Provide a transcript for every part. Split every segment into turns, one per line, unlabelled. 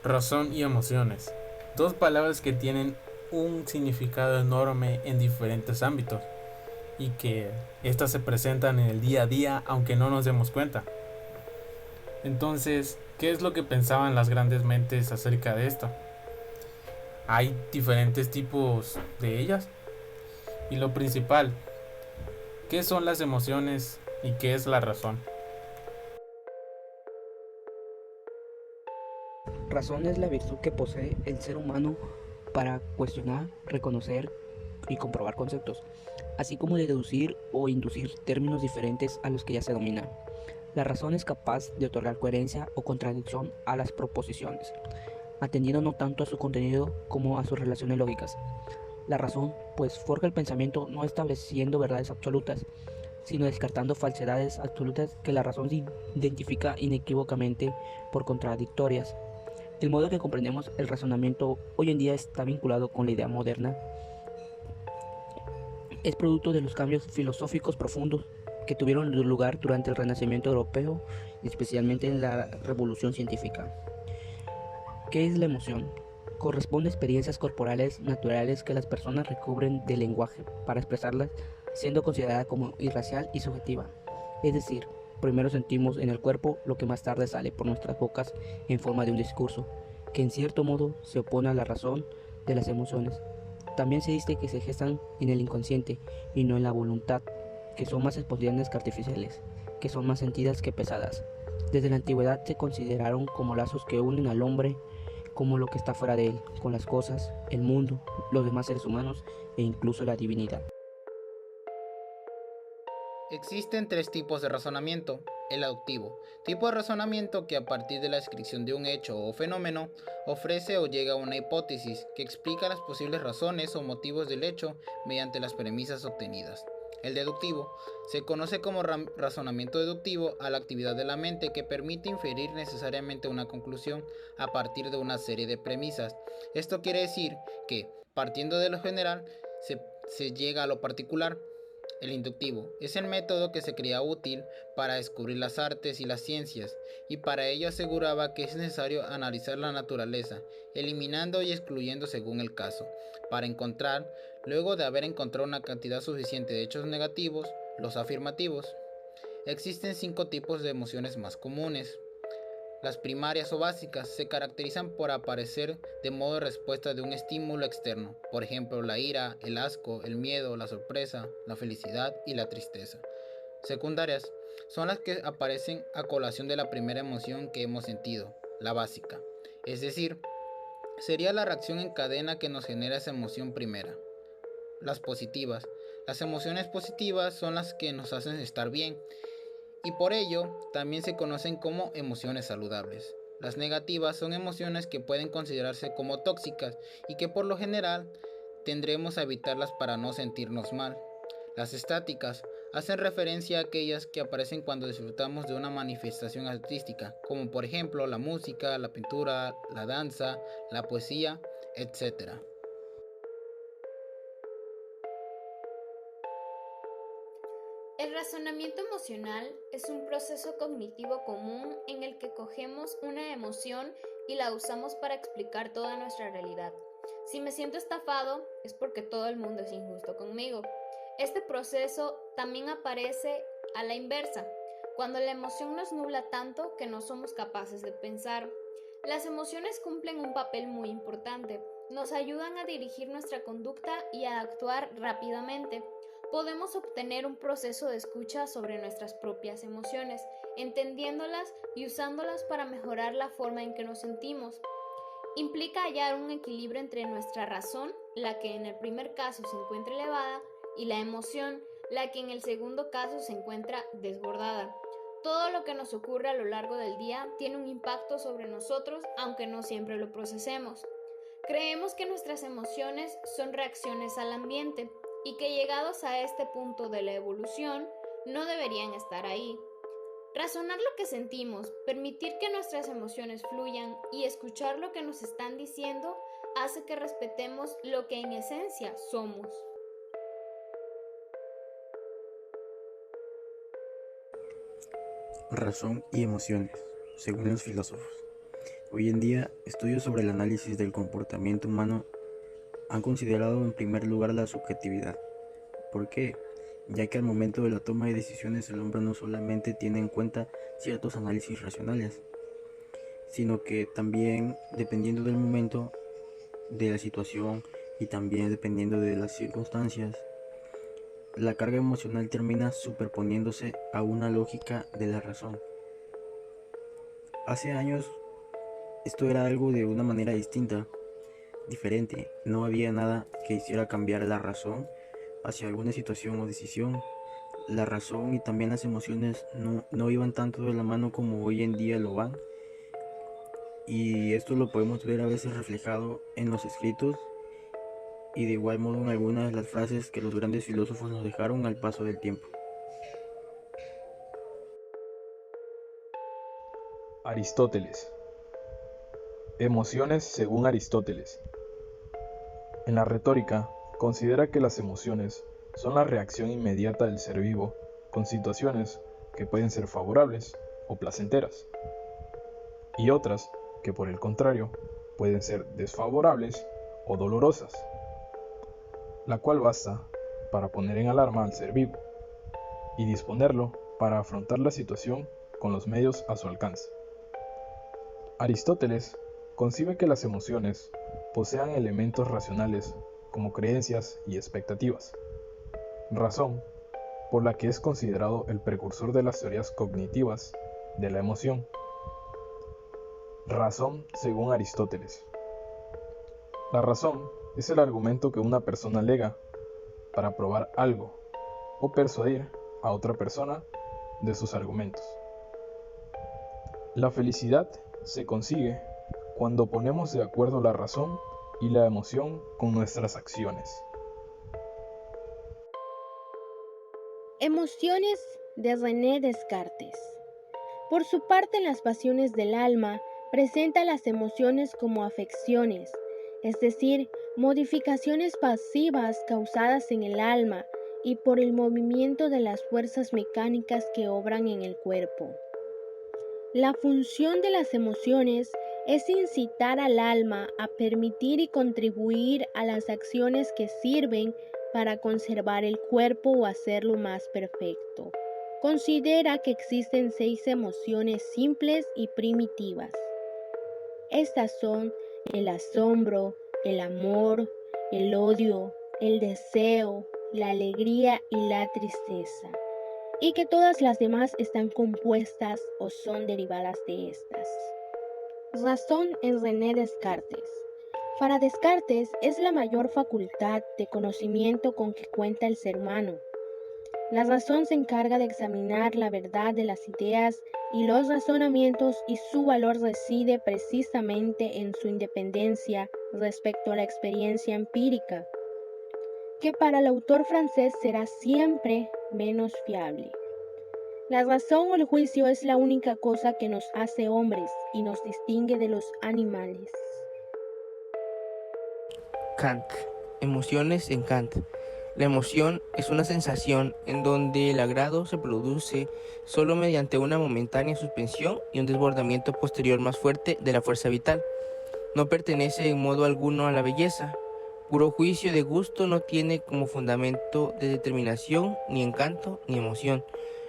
Razón y emociones. Dos palabras que tienen un significado enorme en diferentes ámbitos y que éstas se presentan en el día a día aunque no nos demos cuenta. Entonces, ¿qué es lo que pensaban las grandes mentes acerca de esto? Hay diferentes tipos de ellas y lo principal, ¿qué son las emociones y qué es la razón?
Razón es la virtud que posee el ser humano para cuestionar, reconocer y comprobar conceptos, así como de deducir o inducir términos diferentes a los que ya se dominan. La razón es capaz de otorgar coherencia o contradicción a las proposiciones, atendiendo no tanto a su contenido como a sus relaciones lógicas. La razón, pues, forja el pensamiento no estableciendo verdades absolutas, sino descartando falsedades absolutas que la razón identifica inequívocamente por contradictorias. El modo que comprendemos el razonamiento hoy en día está vinculado con la idea moderna. Es producto de los cambios filosóficos profundos que tuvieron lugar durante el Renacimiento europeo, especialmente en la Revolución Científica. ¿Qué es la emoción? Corresponde a experiencias corporales naturales que las personas recubren del lenguaje para expresarlas, siendo considerada como irracional y subjetiva. Es decir, primero sentimos en el cuerpo lo que más tarde sale por nuestras bocas en forma de un discurso, que en cierto modo se opone a la razón de las emociones. También se dice que se gestan en el inconsciente y no en la voluntad, que son más espontáneas que artificiales, que son más sentidas que pesadas. Desde la antigüedad se consideraron como lazos que unen al hombre como lo que está fuera de él, con las cosas, el mundo, los demás seres humanos e incluso la divinidad.
Existen tres tipos de razonamiento. El aductivo, tipo de razonamiento que a partir de la descripción de un hecho o fenómeno ofrece o llega a una hipótesis que explica las posibles razones o motivos del hecho mediante las premisas obtenidas. El deductivo se conoce como razonamiento deductivo a la actividad de la mente que permite inferir necesariamente una conclusión a partir de una serie de premisas. Esto quiere decir que, partiendo de lo general, se llega a lo particular. El inductivo es el método que se creía útil para descubrir las artes y las ciencias, y para ello aseguraba que es necesario analizar la naturaleza, eliminando y excluyendo según el caso, para encontrar, luego de haber encontrado una cantidad suficiente de hechos negativos, los afirmativos. Existen cinco tipos de emociones más comunes. Las primarias o básicas se caracterizan por aparecer de modo de respuesta de un estímulo externo, por ejemplo la ira, el asco, el miedo, la sorpresa, la felicidad y la tristeza. Secundarias son las que aparecen a colación de la primera emoción que hemos sentido, la básica, es decir, sería la reacción en cadena que nos genera esa emoción primera. Las positivas. Las emociones positivas son las que nos hacen estar bien y por ello también se conocen como emociones saludables. Las negativas son emociones que pueden considerarse como tóxicas y que por lo general tendremos a evitarlas para no sentirnos mal. Las estáticas hacen referencia a aquellas que aparecen cuando disfrutamos de una manifestación artística, como por ejemplo la música, la pintura, la danza, la poesía, etc.
El razonamiento emocional es un proceso cognitivo común en el que cogemos una emoción y la usamos para explicar toda nuestra realidad. Si me siento estafado, es porque todo el mundo es injusto conmigo. Este proceso también aparece a la inversa, cuando la emoción nos nubla tanto que no somos capaces de pensar. Las emociones cumplen un papel muy importante. Nos ayudan a dirigir nuestra conducta y a actuar rápidamente. Podemos obtener un proceso de escucha sobre nuestras propias emociones, entendiéndolas y usándolas para mejorar la forma en que nos sentimos. Implica hallar un equilibrio entre nuestra razón, la que en el primer caso se encuentra elevada, y la emoción, la que en el segundo caso se encuentra desbordada. Todo lo que nos ocurre a lo largo del día tiene un impacto sobre nosotros, aunque no siempre lo procesemos. Creemos que nuestras emociones son reacciones al ambiente y que llegados a este punto de la evolución no deberían estar ahí. Razonar lo que sentimos, permitir que nuestras emociones fluyan y escuchar lo que nos están diciendo hace que respetemos lo que en esencia somos.
Razón y emociones, según los filósofos.
Hoy en día, estudios sobre el análisis del comportamiento humano han considerado en primer lugar la subjetividad. ¿Por qué? Ya que al momento de la toma de decisiones el hombre no solamente tiene en cuenta ciertos análisis racionales, sino que también, dependiendo del momento, de la situación y también dependiendo de las circunstancias, la carga emocional termina superponiéndose a una lógica de la razón. Hace años esto era algo de una manera distinta, diferente. No había nada que hiciera cambiar la razón hacia alguna situación o decisión. La razón y también las emociones no iban tanto de la mano como hoy en día lo van. Y esto lo podemos ver a veces reflejado en los escritos y de igual modo en algunas de las frases que los grandes filósofos nos dejaron al paso del tiempo.
Aristóteles. Emociones según Aristóteles. En la retórica, considera que las emociones son la reacción inmediata del ser vivo con situaciones que pueden ser favorables o placenteras, y otras que por el contrario pueden ser desfavorables o dolorosas, la cual basta para poner en alarma al ser vivo y disponerlo para afrontar la situación con los medios a su alcance. Aristóteles concibe que las emociones posean elementos racionales como creencias y expectativas, razón por la que es considerado el precursor de las teorías cognitivas de la emoción. Razón según Aristóteles. La razón es el argumento que una persona alega para probar algo o persuadir a otra persona de sus argumentos. La felicidad se consigue cuando ponemos de acuerdo la razón y la emoción con nuestras acciones.
Emociones de René Descartes. Por su parte, en las pasiones del alma, presenta las emociones como afecciones, es decir, modificaciones pasivas causadas en el alma y por el movimiento de las fuerzas mecánicas que obran en el cuerpo. La función de las emociones es incitar al alma a permitir y contribuir a las acciones que sirven para conservar el cuerpo o hacerlo más perfecto. Considera que existen 6 emociones simples y primitivas. Estas son el asombro, el amor, el odio, el deseo, la alegría y la tristeza, y que todas las demás están compuestas o son derivadas de estas. Razón en René Descartes. Para Descartes es la mayor facultad de conocimiento con que cuenta el ser humano. La razón se encarga de examinar la verdad de las ideas y los razonamientos, y su valor reside precisamente en su independencia respecto a la experiencia empírica, que para el autor francés será siempre menos fiable. La razón o el juicio es la única cosa que nos hace hombres y nos distingue de los animales.
Kant. Emociones en Kant. La emoción es una sensación en donde el agrado se produce solo mediante una momentánea suspensión y un desbordamiento posterior más fuerte de la fuerza vital. No pertenece en modo alguno a la belleza. Puro juicio de gusto, no tiene como fundamento de determinación ni encanto ni emoción.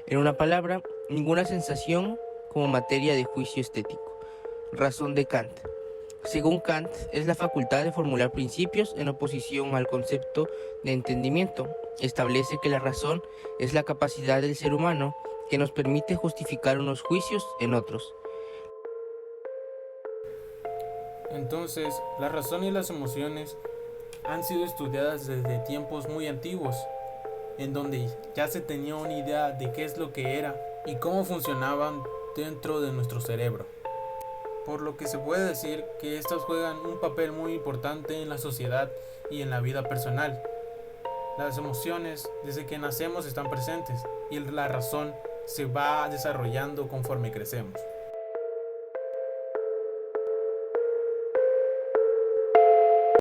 En una palabra, ninguna sensación como materia de juicio estético. Razón de Kant. Según Kant, es la facultad de formular principios en oposición al concepto de entendimiento. Establece que la razón es la capacidad del ser humano que nos permite justificar unos juicios en otros.
Entonces, la razón y las emociones han sido estudiadas desde tiempos muy antiguos, en donde ya se tenía una idea de qué es lo que era y cómo funcionaban dentro de nuestro cerebro. Por lo que se puede decir que estas juegan un papel muy importante en la sociedad y en la vida personal. Las emociones desde que nacemos están presentes y la razón se va desarrollando conforme crecemos.